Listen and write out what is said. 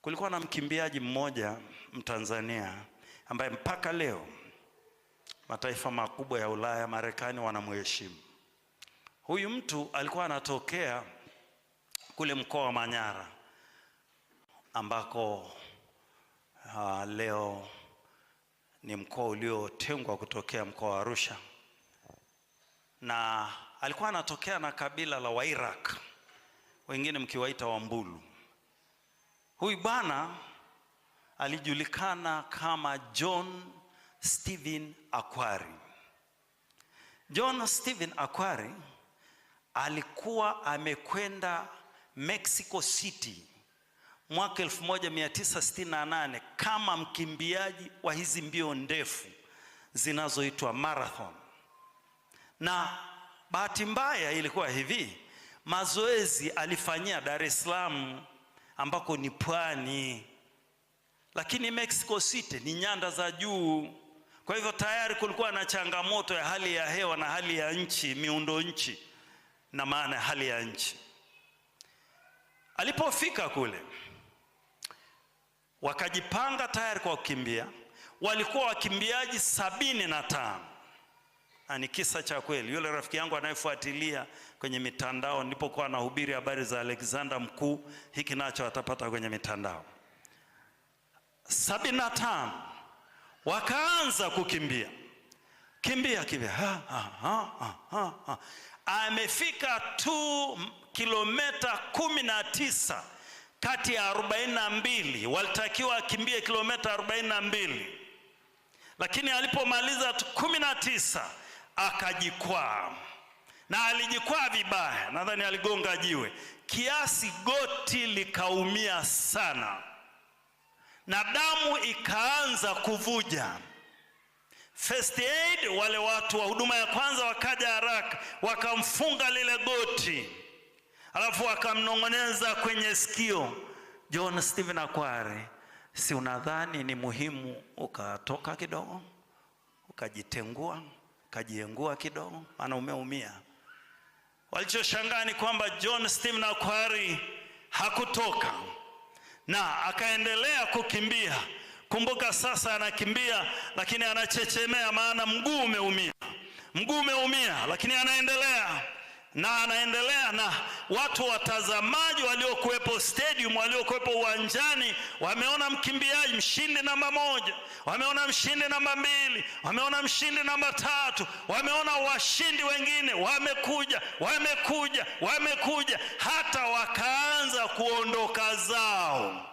Kulikuwa na mkimbiaji mmoja Mtanzania ambaye mpaka leo mataifa makubwa ya Ulaya, Marekani wanamheshimu. Huyu mtu alikuwa anatokea kule mkoa wa Manyara ambako leo ni mkoa uliotengwa kutokea mkoa wa Arusha, na alikuwa anatokea na kabila la Wairaq, wengine mkiwaita Wambulu. Huyu bwana alijulikana kama John Stephen Akwari. John Stephen Akwari alikuwa amekwenda Mexico City mwaka 1968 kama mkimbiaji wa hizi mbio ndefu zinazoitwa marathon. Na bahati mbaya ilikuwa hivi, mazoezi alifanyia Dar es Salaam ambako ni pwani, lakini Mexico City ni nyanda za juu. Kwa hivyo tayari kulikuwa na changamoto ya hali ya hewa na hali ya nchi, miundo nchi na maana hali ya nchi. Alipofika kule wakajipanga tayari kwa kukimbia. Walikuwa wakimbiaji 75. Ni kisa cha kweli. Yule rafiki yangu anayefuatilia kwenye mitandao nilipokuwa nahubiri habari za Alexander Mkuu, hiki nacho atapata kwenye mitandao. 75 wakaanza kukimbia. Kimbia. Amefika tu kilomita 19 kati ya 42. Walitakiwa akimbie kilomita 42, lakini alipomaliza 19 akajikwaa, na alijikwaa vibaya. Nadhani aligonga jiwe kiasi goti likaumia sana, na damu ikaanza kuvuja. First aid, wale watu wa huduma ya kwanza wakaja haraka, wakamfunga lile goti, alafu wakamnong'oneza kwenye sikio, John Stephen Akwari, si unadhani ni muhimu ukatoka kidogo, ukajitengua, ukajiengua kidogo, maana umeumia? Walichoshangaa ni kwamba John Stephen Akwari hakutoka na akaendelea kukimbia. Kumbuka sasa anakimbia lakini anachechemea, maana mguu umeumia, lakini anaendelea na watu watazamaji waliokuwepo stadium, waliokuwepo uwanjani, wameona mkimbiaji mshindi namba 1, wameona mshindi namba 2, wameona mshindi namba 3, wameona washindi wengine wamekuja, hata wakaanza kuondoka zao.